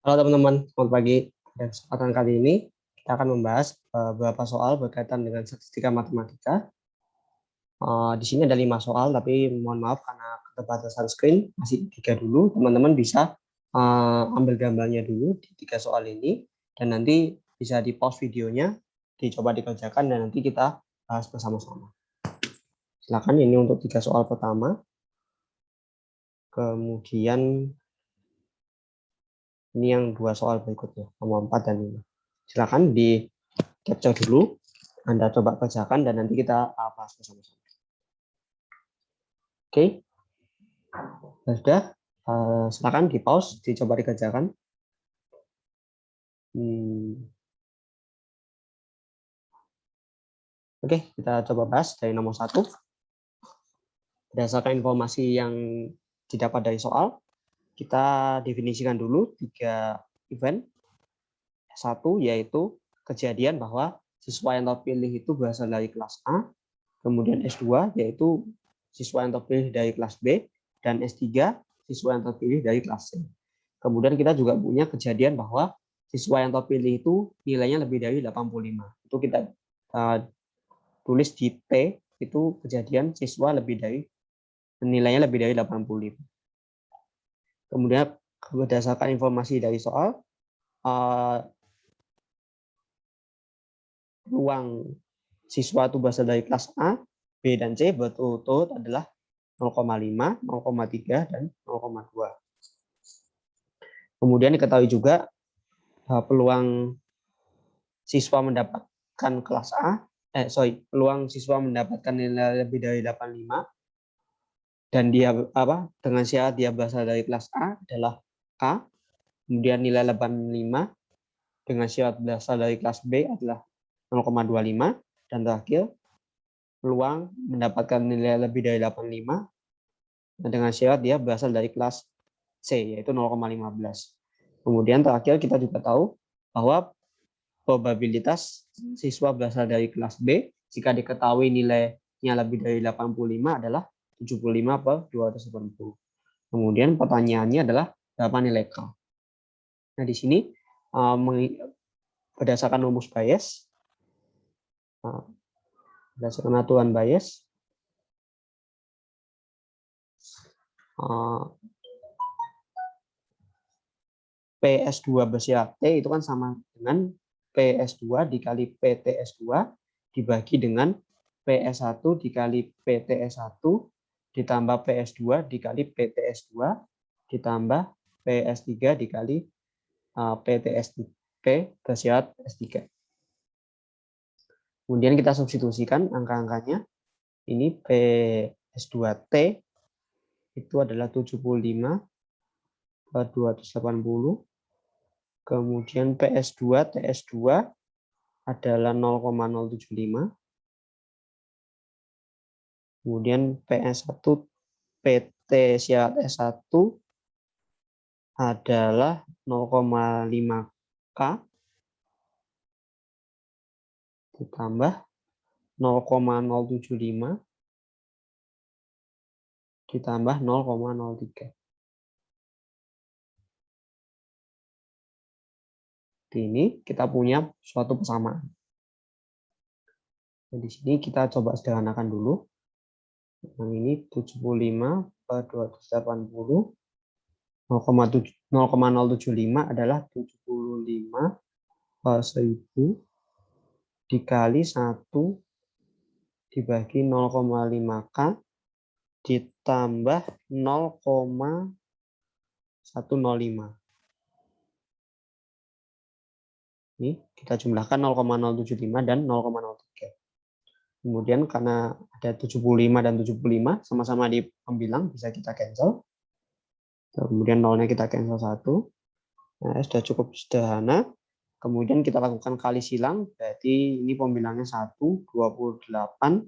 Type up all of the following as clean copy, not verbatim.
Halo teman-teman, selamat pagi. Dan kesempatan kali ini kita akan membahas beberapa soal berkaitan dengan statistika matematika. Di sini ada 5 soal, tapi mohon maaf karena keterbatasan screen masih 3 dulu. Teman-teman bisa ambil gambarnya dulu di 3 soal ini, dan nanti bisa di pause videonya, dicoba dikerjakan, dan nanti kita bahas bersama-sama. Silakan, ini untuk 3 soal pertama. Kemudian ini yang 2 soal berikutnya, nomor 4 dan 5. Silakan di capture dulu, Anda coba kerjakan, dan nanti kita bahas bersama-sama. Oke, sudah. Silakan di pause, dicoba dikerjakan. Oke, kita coba bahas dari nomor 1. Berdasarkan informasi yang didapat dari soal, kita definisikan dulu 3 event. Satu, yaitu kejadian bahwa siswa yang terpilih itu berasal dari kelas A. Kemudian S2, yaitu siswa yang terpilih dari kelas B. Dan S3, siswa yang terpilih dari kelas C. Kemudian kita juga punya kejadian bahwa siswa yang terpilih itu nilainya lebih dari 85. Itu kita tulis di T, itu kejadian siswa nilainya lebih dari 85. Kemudian berdasarkan informasi dari soal, peluang siswa itu berasal dari kelas A, B, dan C berturut-turut adalah 0,5, 0,3, dan 0,2. Kemudian diketahui juga peluang siswa mendapatkan kelas A, peluang siswa mendapatkan nilai lebih dari 85 dan dia dengan syarat dia berasal dari kelas A adalah K. Kemudian nilai 85 dengan syarat berasal dari kelas B adalah 0,25, dan terakhir peluang mendapatkan nilai lebih dari 85 dengan syarat dia berasal dari kelas C, yaitu 0,15. Kemudian terakhir kita juga tahu bahwa probabilitas siswa berasal dari kelas B jika diketahui nilainya lebih dari 85 adalah 75/280. Kemudian pertanyaannya adalah berapa nilai K. Nah, di sini berdasarkan rumus Bayes, berdasarkan aturan Bayes, PS2 bersyarat T itu kan sama dengan PS2 dikali PTS2 dibagi dengan PS1 dikali PTS1 ditambah PS2 dikali PTS2 ditambah PS3 dikali PTS3 bersyarat S3. Kemudian kita substitusikan angka-angkanya. Ini PS2T itu adalah 75/280. Kemudian PS2 TS2 adalah 0,075. Kemudian PS1 PT syarat S1 adalah 0,5K ditambah 0,075 ditambah 0,03. Ini kita punya suatu persamaan. Nah, di sini kita coba sederhanakan dulu. Yang ini 75/280. 0,075 adalah 75/1000 dikali 1 dibagi 0,5K ditambah 0,105. Ini kita jumlahkan 0,075 dan 0,03. Kemudian karena ada 75 dan 75 sama-sama di pembilang, bisa kita cancel. Kemudian nolnya kita cancel 1. Nah, sudah cukup sederhana. Kemudian kita lakukan kali silang, berarti ini pembilangnya 1, 28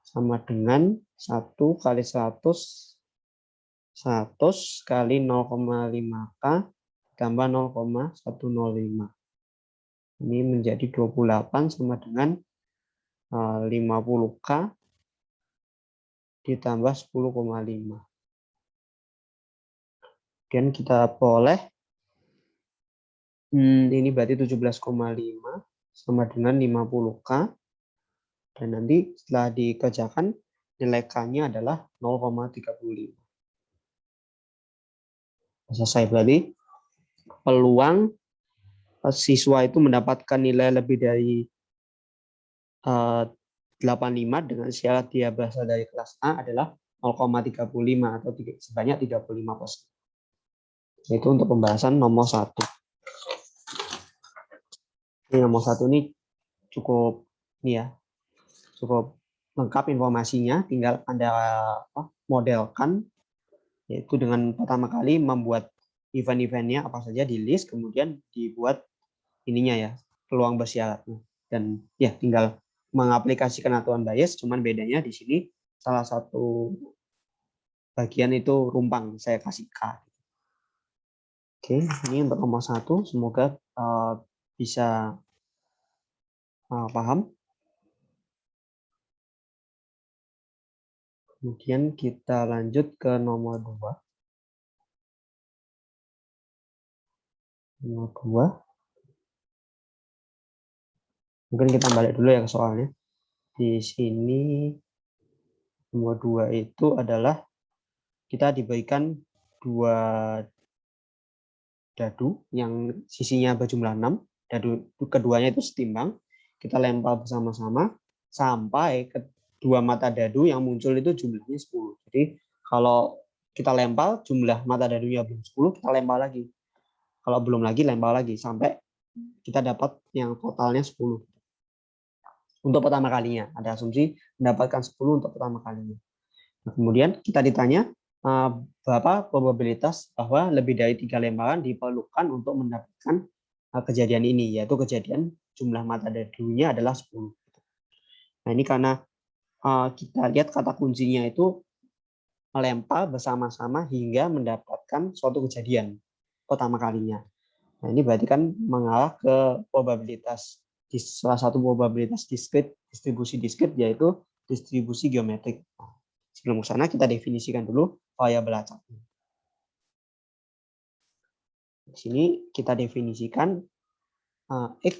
sama dengan 1 kali 100 kali 0,5K tambah 0,105. Ini menjadi 28 sama dengan 50K ditambah 10,5. Kemudian kita boleh Ini berarti 17,5 sama dengan 50K. Dan nanti setelah dikerjakan, nilai K-nya adalah 0,35. Selesai berarti peluang siswa itu mendapatkan nilai lebih dari 85 dengan syarat dia berasal dari kelas A adalah 0,35 atau sebanyak 35%. Itu untuk pembahasan nomor 1. Ini nomor 1 ini cukup cukup lengkap informasinya, tinggal Anda modelkan, yaitu dengan pertama kali membuat event-eventnya apa saja di list, kemudian dibuat ininya ya, peluang bersyaratnya, dan ya tinggal mengaplikasikan aturan Bayes, cuman bedanya di sini salah satu bagian itu rumpang, saya kasih K. Oke, ini untuk nomor 1, semoga bisa paham. Kemudian kita lanjut ke nomor 2. Nomor 2. Mungkin kita balik dulu ya ke soalnya. Di sini nomor 2 itu adalah kita diberikan 2 dadu yang sisinya berjumlah 6. Dadu keduanya itu setimbang. Kita lempar bersama-sama sampai kedua mata dadu yang muncul itu jumlahnya 10. Jadi kalau kita lempar jumlah mata dadunya belum 10, kita lempar lagi. Kalau belum lagi, lempar lagi sampai kita dapat yang totalnya 10. Untuk pertama kalinya, ada asumsi mendapatkan 10 untuk pertama kalinya. Nah, kemudian kita ditanya berapa probabilitas bahwa lebih dari 3 lemparan diperlukan untuk mendapatkan kejadian ini, yaitu kejadian jumlah mata dadunya adalah 10. Nah, ini karena kita lihat kata kuncinya itu melempar bersama-sama hingga mendapatkan suatu kejadian pertama kalinya. Nah, ini berarti kan mengarah ke probabilitas, di salah satu probabilitas diskrit, distribusi diskrit, yaitu distribusi geometrik. Sebelum ke sana kita definisikan dulu variabel acak. Di sini kita definisikan X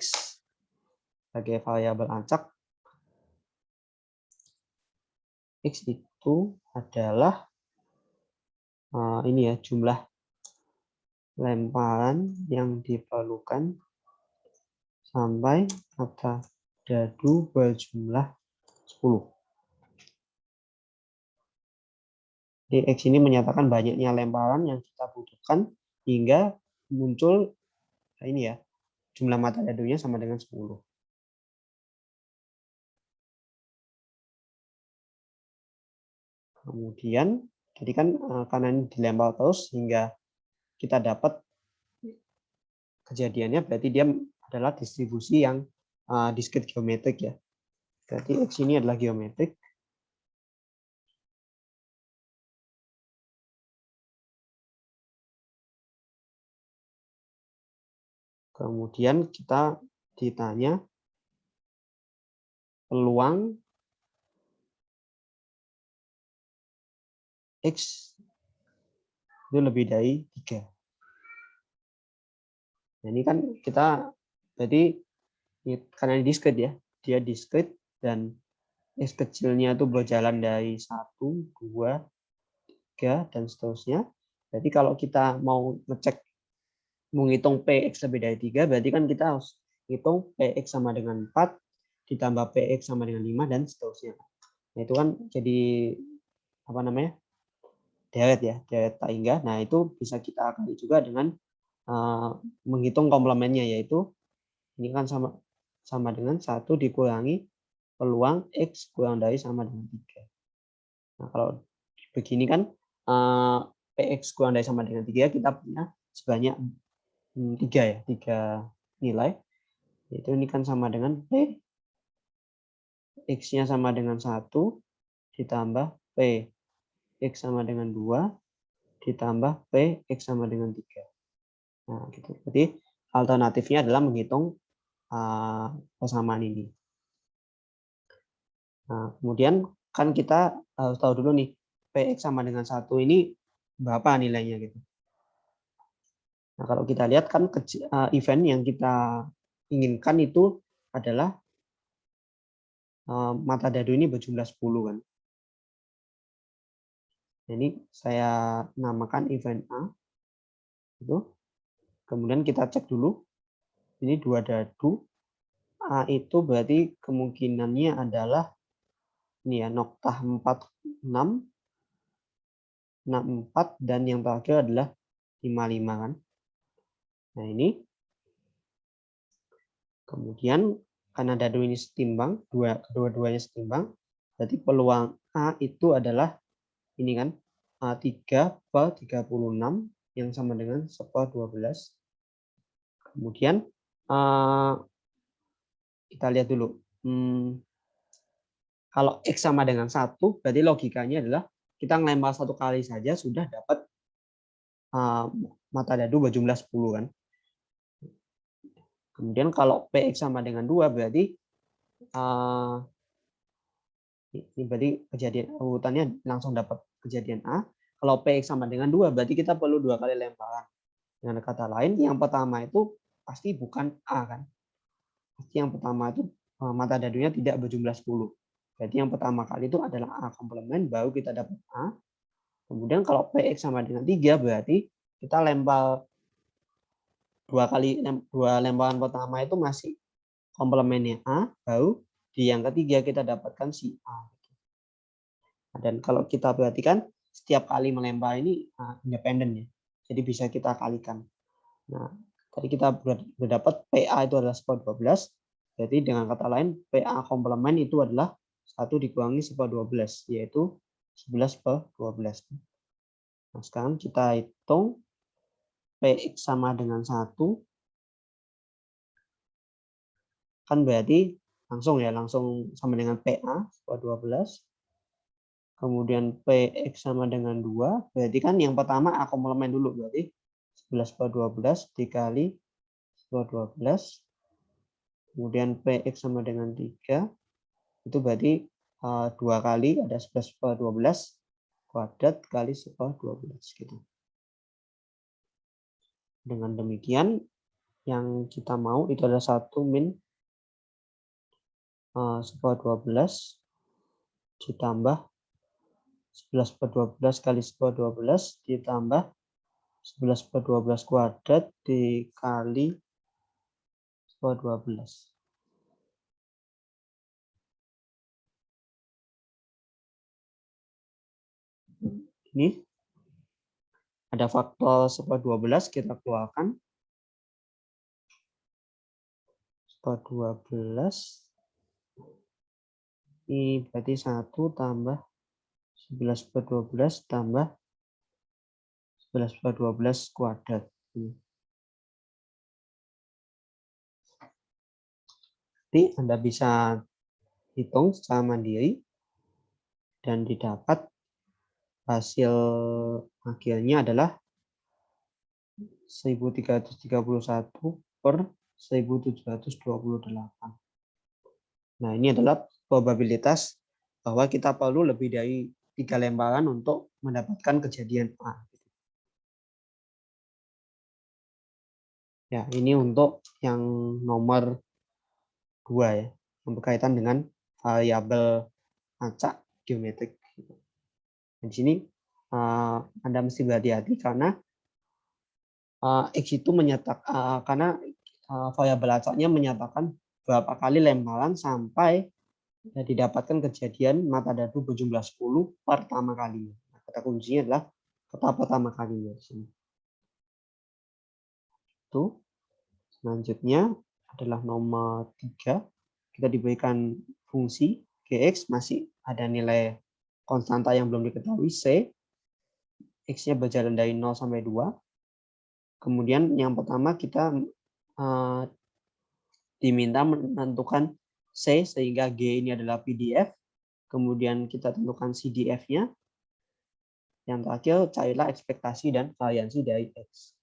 sebagai variabel acak. X itu adalah ini ya, jumlah lemparan yang diperlukan sampai mata dadu berjumlah 10. Jadi X ini menyatakan banyaknya lemparan yang kita butuhkan hingga muncul ini ya, jumlah mata dadunya sama dengan 10. Kemudian jadi kan karena ini dilempar terus hingga kita dapat kejadiannya, berarti dia adalah distribusi yang diskrit geometrik ya. Berarti X ini adalah geometrik. Kemudian kita ditanya peluang X itu lebih dari 3. Nah, ini kan kita berarti karena ini diskrit ya, dia diskrit dan X kecilnya itu berjalan dari 1, 2, 3, dan seterusnya. Jadi kalau kita mau ngecek, menghitung PX lebih dari 3, berarti kan kita harus hitung PX sama dengan 4, ditambah PX sama dengan 5, dan seterusnya. Nah, itu kan jadi apa namanya, deret ya, deret tak hingga. Nah, itu bisa kita akali juga dengan menghitung komplemennya, yaitu ini kan sama dengan 1 dikurangi peluang X kurang dari sama dengan 3. Nah, kalau begini kan PX kurang dari sama dengan 3, kita punya sebanyak 3 ya, 3 nilai. Yaitu ini kan sama dengan P, X-nya sama dengan 1, ditambah P, X sama dengan 2, ditambah P, X sama dengan 3. Nah, gitu. Jadi alternatifnya adalah menghitung persamaan ini. Nah, kemudian kan kita harus tahu dulu nih, PX sama dengan 1 ini berapa nilainya gitu. Nah, kalau kita lihat kan event yang kita inginkan itu adalah mata dadu ini berjumlah 10 kan. Ini saya namakan event A. Itu. Kemudian kita cek dulu. Ini 2 dadu. A itu berarti kemungkinannya adalah ini ya, noktah 46, 64, dan yang terakhir adalah 55 kan. Nah ini. Kemudian karena dadu ini setimbang, kedua-duanya setimbang, berarti peluang A itu adalah ini kan, 3/36 yang sama dengan 1/12. Kemudian kita lihat dulu. Kalau X sama dengan 1, berarti logikanya adalah kita ngelempar 1 kali saja sudah dapat mata dadu berjumlah 10 kan. Kemudian kalau PX sama dengan 2, berarti ini berarti kejadian urutannya langsung dapat kejadian A. Kalau PX sama dengan 2, berarti kita perlu 2 kali lemparan. Dengan kata lain, yang pertama itu pasti bukan A kan. Pasti yang pertama itu mata dadunya tidak berjumlah 10. Berarti yang pertama kali itu adalah A komplement, baru kita dapat A. Kemudian kalau PX sama dengan 3, berarti kita lempar 2 lemparan pertama itu masih komplemennya A, baru di yang ketiga kita dapatkan si A. Dan kalau kita perhatikan, setiap kali melempar ini independen ya. Jadi bisa kita kalikan. Nah, tadi kita berdapat PA itu adalah 1/12. Jadi dengan kata lain, PA komplement itu adalah 1 dikurangi 1/12, yaitu 11/12. Nah, sekarang kita hitung PX sama dengan 1. Kan berarti langsung sama dengan PA 1/12. Kemudian PX sama dengan 2, berarti kan yang pertama A komplement dulu, berarti 11/12 dikali 1/12. Kemudian PX sama dengan 3, itu berarti 2 kali ada 11/12 kuadrat kali 1/12 gitu. Dengan demikian, yang kita mau itu adalah 1 min 1/12 ditambah 11/12 kali 1/12 ditambah 11/12 kuadrat dikali 1/12. Ini ada faktor 1/12 kita keluarkan. 1/12 ini berarti 1 tambah 11/12 tambah 11/12 kuadrat. Jadi Anda bisa hitung secara mandiri dan didapat hasil akhirnya adalah 1331/1728. Nah, ini adalah probabilitas bahwa kita perlu lebih dari 3 lemparan untuk mendapatkan kejadian A. Ya, ini untuk yang nomor 2 ya, yang berkaitan dengan variabel acak geometrik. Di sini Anda mesti berhati-hati karena X itu menyatakan karena variabel acaknya menyatakan berapa kali lemparan sampai didapatkan kejadian mata dadu berjumlah 10 pertama kalinya. Nah, kata kuncinya adalah kata pertama kalinya di sini. Itu selanjutnya adalah nomor 3. Kita diberikan fungsi Gx, masih ada nilai konstanta yang belum diketahui C. X-nya berjalan dari 0 sampai 2. Kemudian yang pertama kita diminta menentukan C sehingga G ini adalah PDF. Kemudian kita tentukan CDF-nya. Yang terakhir, carilah ekspektasi dan variansi dari X.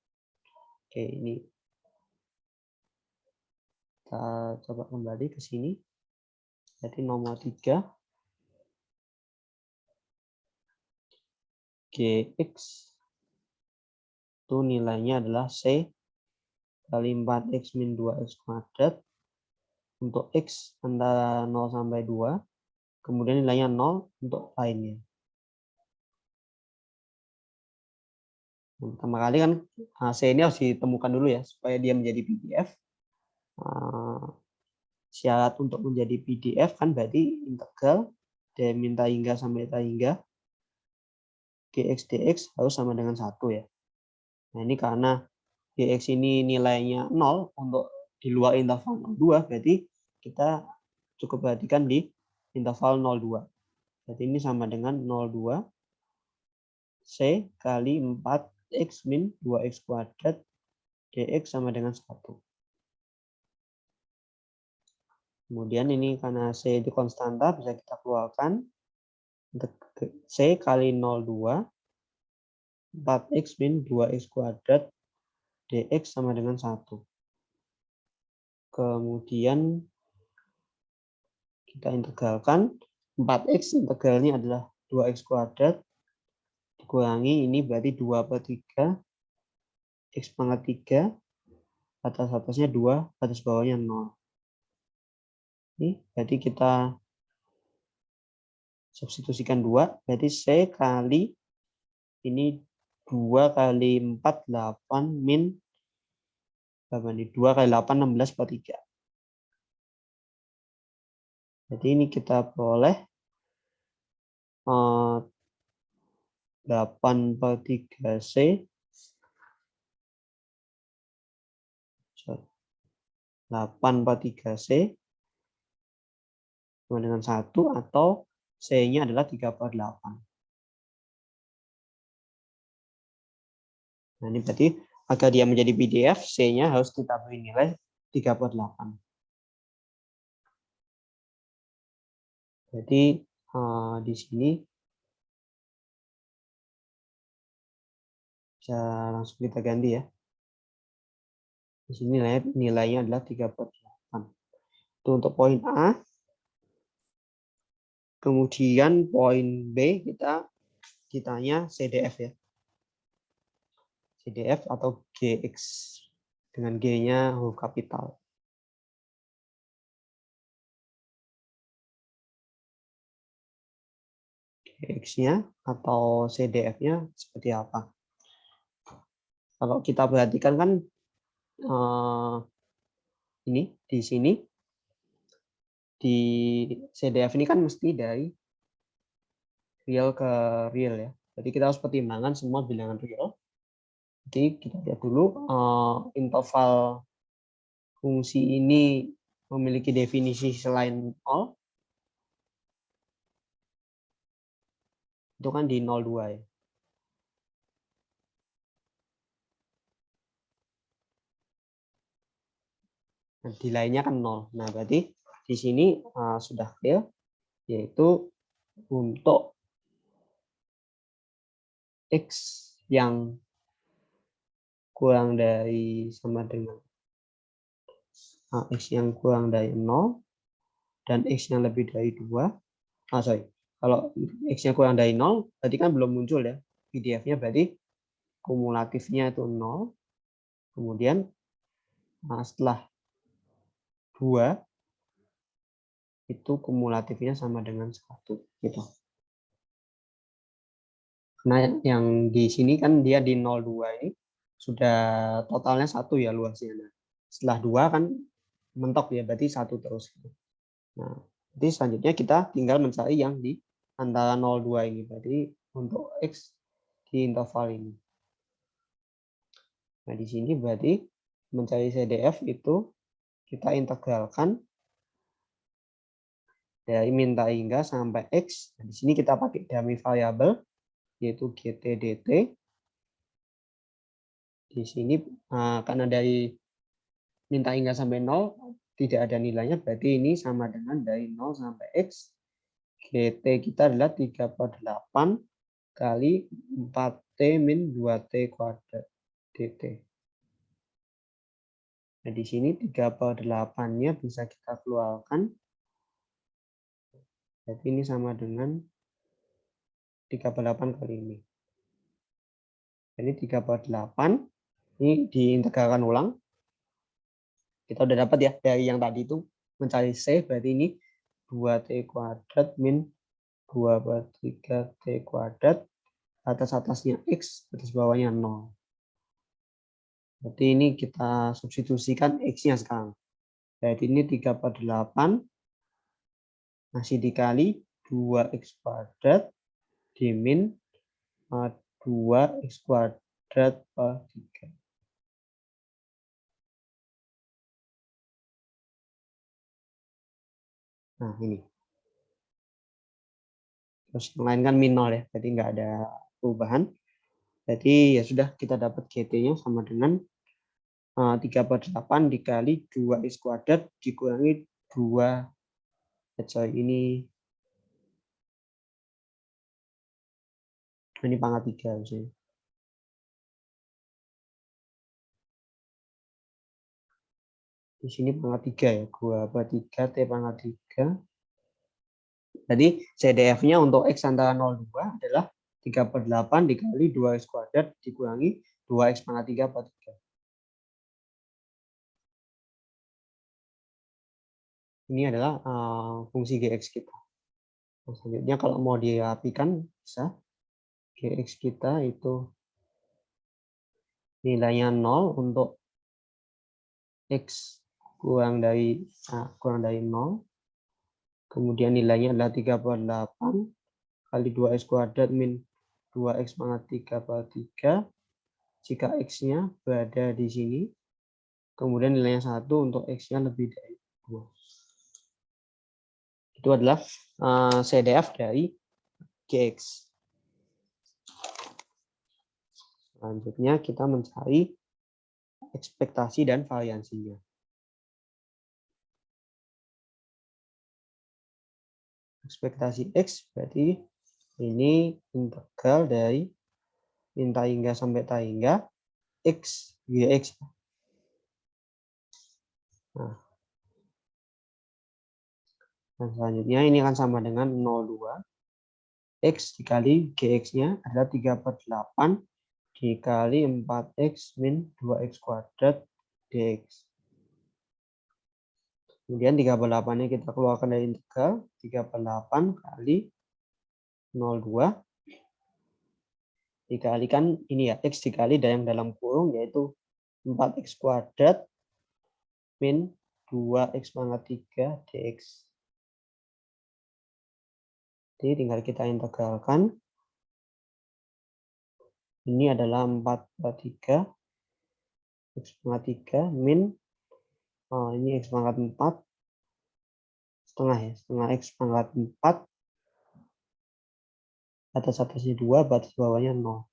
Oke, ini kita coba kembali ke sini. Jadi nomor 3. Gx itu nilainya adalah C kali 4x min 2x kuadrat untuk x antara 0 sampai 2, kemudian nilainya 0 untuk lainnya. Pertama kali kan C ini harus ditemukan dulu ya, supaya dia menjadi PDF. Syarat untuk menjadi PDF kan berarti integral dari minta hingga sampai tak hingga gx dx harus sama dengan 1 ya. Nah ini karena gx ini nilainya 0 untuk di luar interval 0,2, berarti kita cukup perhatikan di interval 0,2. Berarti ini sama dengan 0,2 C kali 4x min 2x kuadrat dx sama dengan 1. Kemudian ini karena C itu konstanta bisa kita keluarkan. C kali 0,2 4x min 2x kuadrat dx sama dengan 1. Kemudian kita integralkan 4x, integralnya adalah 2x kuadrat dikurangi ini berarti 2/3 x pangkat 3 atasnya 2, atas bawahnya 0. Ini berarti kita substitusikan 2, berarti C kali ini 2 kali 4 8 min berapa nih? 2 kali 8 16/3. Jadi ini kita peroleh 8/3C 8/3C sama dengan 1 atau C-nya adalah 3/8. Nah, ini berarti agar dia menjadi PDF, C-nya harus kita beri nilai 3/8. Jadi di sini bisa langsung kita ganti ya. Di sini nilainya adalah 3/8. Itu untuk poin A. Kemudian poin B kita ditanya CDF ya. CDF atau GX dengan G-nya huruf kapital. GX-nya atau CDF-nya seperti apa? Kalau kita perhatikan kan ini di sini di CDF ini kan mesti dari real ke real ya. Jadi kita harus pertimbangkan semua bilangan real. Jadi kita lihat dulu interval fungsi ini memiliki definisi selain 0. Itu kan di 0,2 ya. Nah, di lainnya kan 0. Nah, berarti di sini sudah clear, yaitu untuk X yang kurang dari sama dengan X yang kurang dari 0 dan X yang lebih dari 2. Kalau X-nya kurang dari 0, berarti kan belum muncul ya PDF-nya, berarti kumulatifnya itu 0. Kemudian setelah 2, itu kumulatifnya sama dengan 1. Gitu. Nah, yang di sini kan dia di 0,2 ini sudah totalnya 1 ya luasnya. Nah, setelah 2 kan mentok ya, berarti 1 terus. Nah, jadi selanjutnya kita tinggal mencari yang di antara 0,2 ini. Berarti untuk X di interval ini. Nah, di sini berarti mencari CDF itu kita integralkan dari minta hingga sampai X. Nah, di sini kita pakai dummy variabel yaitu GT dt. Di sini karena dari minta hingga sampai 0 tidak ada nilainya, berarti ini sama dengan dari 0 sampai X. GT kita adalah 3/8 kali 4T min 2T kuadrat dt. Nah, di sini 3/8-nya bisa kita keluarkan. Jadi ini sama dengan 3/8 kali ini. Ini 3/8. Ini diintegralkan ulang. Kita udah dapat ya dari yang tadi itu mencari C, berarti ini 2T kuadrat min 2/3T kuadrat, atas-atasnya X, atas bawahnya 0. Berarti ini kita substitusikan X-nya sekarang. Berarti ini 3/8 masih dikali 2X kuadrat dimin 2X kuadrat per 3. Nah, ini. Terus yang lain kan min 0 ya, jadi nggak ada perubahan. Jadi ya sudah, kita dapat GT-nya sama dengan 3/8 dikali 2X kuadrat dikurangi 2, ini pangkat 3 misalnya. Di sini pangkat 3 ya, 2/3 T pangkat 3. Jadi CDF-nya untuk X antara 0,2 adalah 3/8 dikali 2X kuadrat dikurangi 2X pangkat 3/3. Ini adalah fungsi GX kita. Nah, selanjutnya kalau mau dirapikan bisa. GX kita itu nilainya 0 untuk X kurang dari 0. Kemudian nilainya adalah 3/8 kali 2X kuadrat min 2X pangkat 3/3. Jika X-nya berada di sini, kemudian nilainya 1 untuk X-nya lebih dari 2. Itu adalah CDF dari GX. Selanjutnya kita mencari ekspektasi dan variansinya. Ekspektasi X berarti ini integral dari min tahingga sampai tahingga X GX. Nah, dan selanjutnya ini akan sama dengan 0,2. X dikali GX-nya adalah 3/8 dikali 4X min 2X kuadrat dx. Kemudian 3/8-nya kita keluarkan dari integral, 3/8 kali 0,2 dikalikan ini ya, X dikali dan yang dalam kurung yaitu 4X kuadrat min 2X pangkat 3 dx. Jadi tinggal kita integralkan. Ini adalah 4/3 X pangkat 3 min ini X pangkat 4 setengah ya, setengah X pangkat 4 atas-atasnya 2, batas bawahnya 0.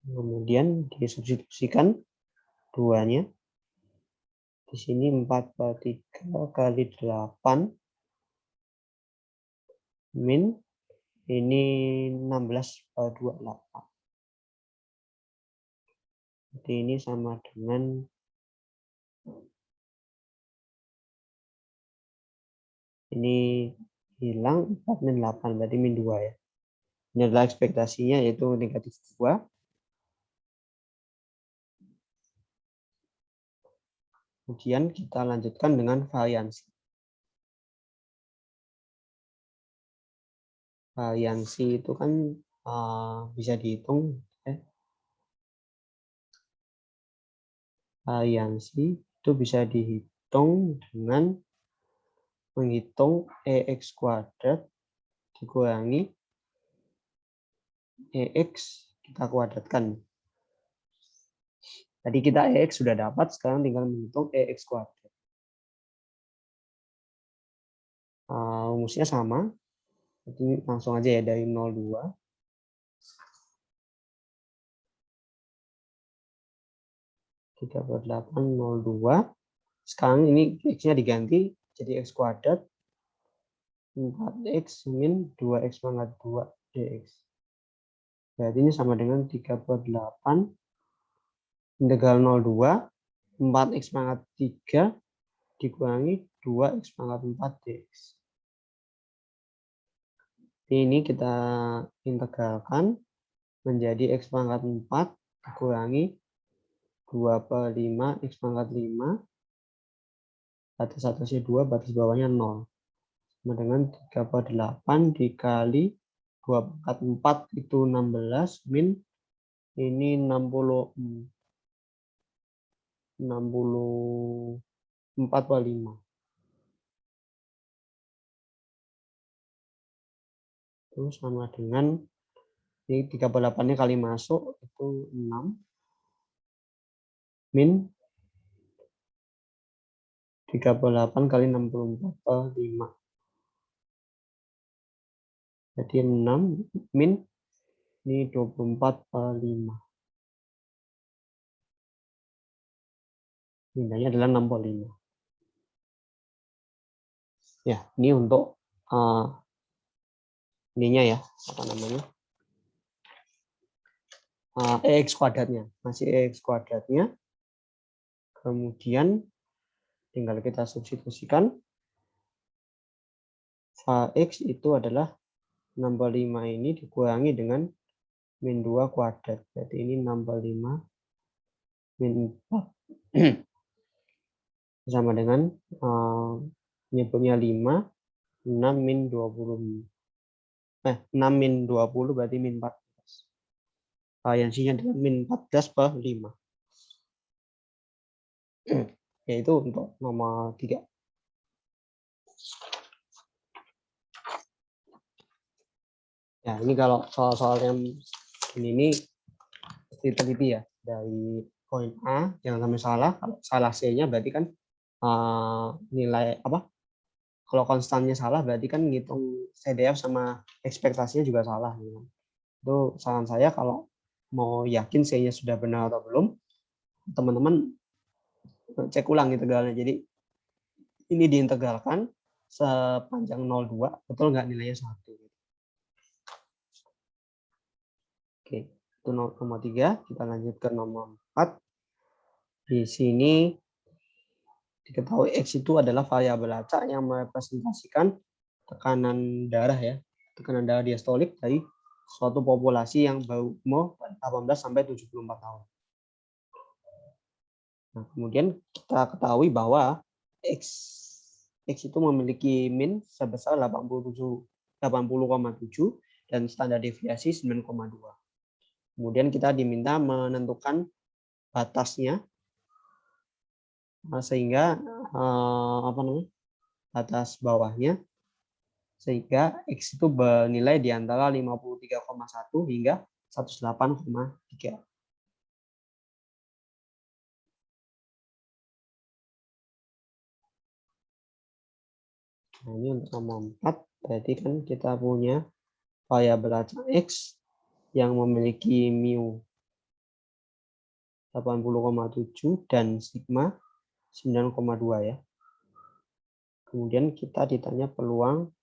Kemudian disubstitusikan 2-nya. Di sini 4/3 kali 8 min ini 16/28. Jadi ini sama dengan ini hilang 4 min 8 berarti min 2 ya. Ini adalah ekspektasinya yaitu negatif 2. Kemudian kita lanjutkan dengan variansi. Variansi itu kan bisa dihitung. Variansi itu bisa dihitung dengan menghitung EX kuadrat dikurangi EX kita kuadratkan. Tadi kita EX sudah dapat, sekarang tinggal menghitung EX kuadrat. Rumusnya sama. Jadi langsung aja ya dari 0,2. Kita buat 802. Sekarang ini X-nya diganti jadi X kuadrat 4X min 2X pangkat 2 dx. Berarti ini sama dengan 3/8 integral 0,2 4X pangkat 3 dikurangi 2X pangkat 4 dx. Ini kita integralkan menjadi X pangkat 4 dikurangi 2/5 X pangkat 5 batas atasnya 2, batas bawahnya 0. Sama dengan 3/8 dikali 2/4 itu 16 min ini 64/5. Itu sama dengan ini 3/8-nya kali masuk itu 6 min 3/8 kali 64/5. Jadi 6 min ini 24/5. Nilainya adalah 65. Ya, ini untuk ininya ya, apa namanya? EX kuadratnya. Masih EX kuadratnya. Kemudian tinggal kita substitusikan. X itu adalah 65 ini dikurangi dengan min 2 kuadrat. Jadi ini 65 min 4. Sama dengan nyebutnya 5, 6 min 20. 6 min 20 berarti min 14. Variansinya adalah min 14/5. Yaitu untuk nomor 3. Ya, ini kalau soal-soal yang ini diteliti ya. Dari poin A, jangan sampai salah. Kalau salah C-nya berarti kan nilai apa? Kalau konstannya salah berarti kan ngitung CDF sama ekspektasinya juga salah. Ya. Itu saran saya kalau mau yakin C-nya sudah benar atau belum, teman-teman cek ulang integralnya. Jadi ini diintegralkan sepanjang 0,2, betul nggak nilainya 1? Oke, itu nomor 3. Kita lanjut ke nomor 4. Di sini diketahui X itu adalah variabel acak yang merepresentasikan tekanan darah ya, tekanan darah diastolik dari suatu populasi yang baru umur 18 sampai 74 tahun. Nah, kemudian kita ketahui bahwa X itu memiliki min sebesar 80,7 dan standar deviasi 9,2. Kemudian kita diminta menentukan batasnya sehingga batas bawahnya sehingga X itu bernilai di antara 53,1 hingga 108,3. Nah, ini untuk nomor 4, berarti kan kita punya variabel acak X yang memiliki mu 80,7 dan sigma 9,2 ya. Kemudian kita ditanya peluang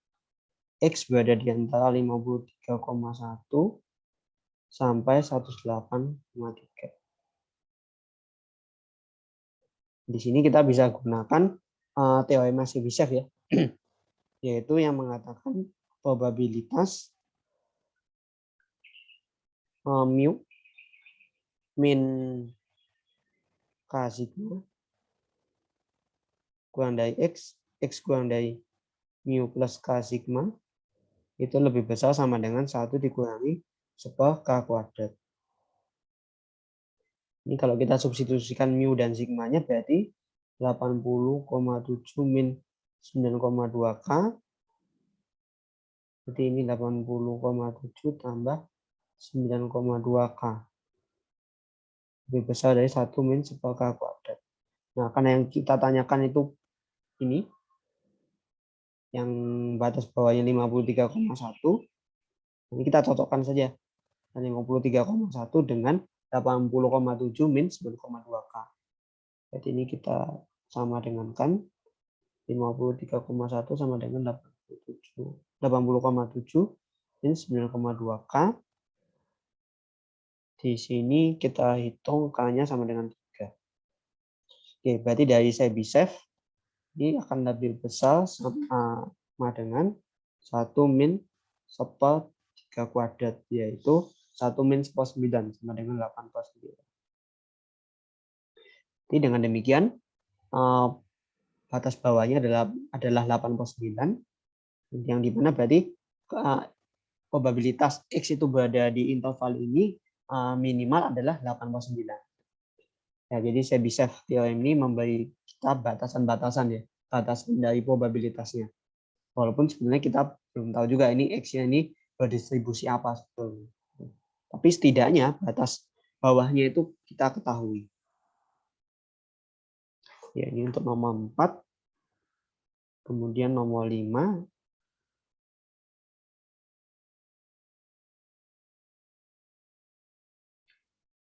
X berada di antara 53,1 sampai 108,3. Di sini kita bisa gunakan teorema Chebyshev ya, yaitu yang mengatakan probabilitas mu min K sigma kurang dari X kurang dari mu plus K sigma itu lebih besar sama dengan 1 dikurangi 10 K kuadrat. Ini kalau kita substitusikan mu dan sigmanya berarti 80,7 min 9,2 K. Jadi ini 80,7 tambah 9,2 K. Lebih besar dari 1 min 10 K kuadrat. Nah, karena yang kita tanyakan itu ini, yang batas bawahnya 53,1, ini kita cocokkan saja 53,1 dengan 80,7 min 9,2 K. Jadi ini kita sama dengankan 53,1 sama dengan 80,7 min 9,2 K. Di sini kita hitung K-nya sama dengan 3. Oke, berarti dari Chebyshev ini akan lebih besar sama dengan 1 min 1/3 kuadrat, yaitu 1-9 sama dengan 8/9. Jadi dengan demikian batas bawahnya adalah 8/9, yang dimana berarti probabilitas X itu berada di interval ini minimal adalah 8/9. Ya, jadi Chebyshev teorem ini memberi kita batasan-batasan ya, batasan dari probabilitasnya. Walaupun sebenarnya kita belum tahu juga ini X-nya ini berdistribusi apa sebetulnya. Tapi setidaknya batas bawahnya itu kita ketahui. Ya, ini untuk nomor 4. Kemudian nomor 5.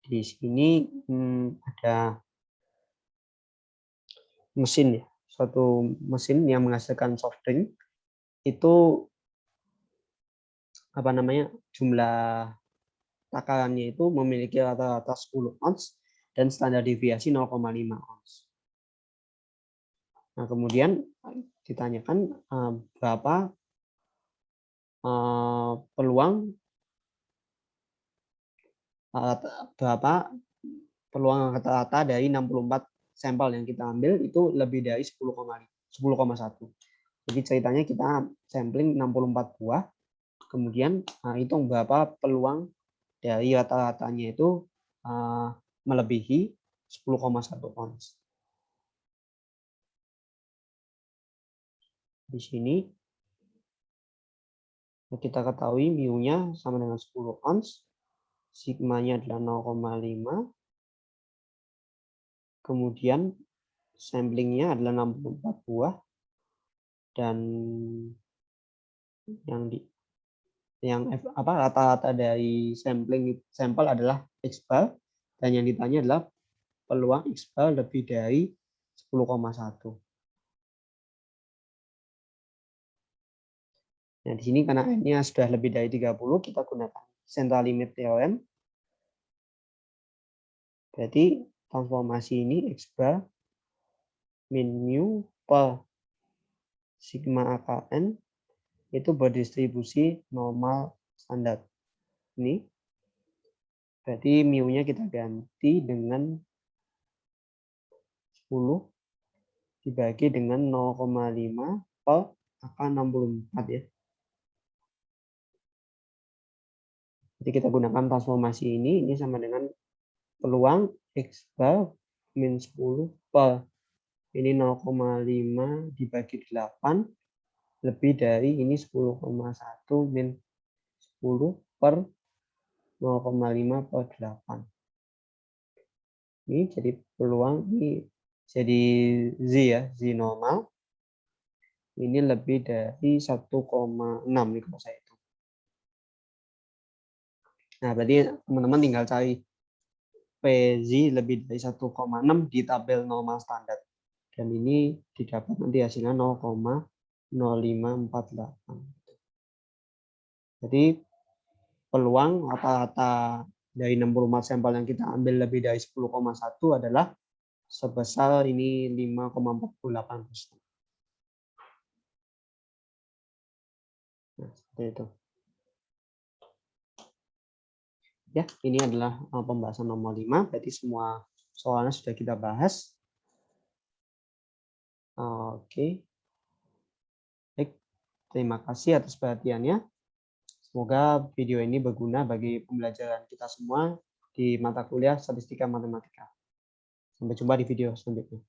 Di sini ada mesin ya, suatu mesin yang menghasilkan soft drink itu jumlah takarannya itu memiliki rata-rata 10 ons dan standar deviasi 0,5 ons. Nah, kemudian ditanyakan berapa peluang rata-rata dari 64 sampel yang kita ambil itu lebih dari 10,1. Jadi ceritanya kita sampling 64 buah, kemudian hitung berapa peluang dari rata-ratanya itu melebihi 10,1 ons. Di sini kita ketahui mu-nya sama dengan 10 ons, sigma-nya adalah 0,5, kemudian sampling-nya adalah 64 buah, dan rata-rata dari sampel adalah X bar, dan yang ditanya adalah peluang X bar lebih dari 10,1. Nah, di sini karena N-nya sudah lebih dari 30, kita gunakan central limit theorem. Berarti transformasi ini X bar min mu per sigma AKN itu berdistribusi normal standar. Ini berarti mu-nya kita ganti dengan 10 dibagi dengan 0,5 per AK64 ya. Jadi kita gunakan transformasi ini sama dengan peluang X bar min 10 per ini 0,5 dibagi 8 lebih dari ini 10,1 min 10 per 0,5 per 8. Ini jadi peluang, ini jadi Z ya, Z normal. Ini lebih dari 1,6 nih kalau saya hitung. Nah, berarti teman-teman tinggal cari PZ lebih dari 1,6 di tabel normal standar. Dan ini didapat nanti hasilnya 0,0548. Jadi peluang rata-rata dari 64 sampel yang kita ambil lebih dari 10,1 adalah sebesar ini 5,48%. Nah, seperti itu. Ya, ini adalah pembahasan nomor 5. Berarti semua soalnya sudah kita bahas. Oke. Baik, terima kasih atas perhatiannya. Semoga video ini berguna bagi pembelajaran kita semua di mata kuliah Statistika Matematika. Sampai jumpa di video selanjutnya.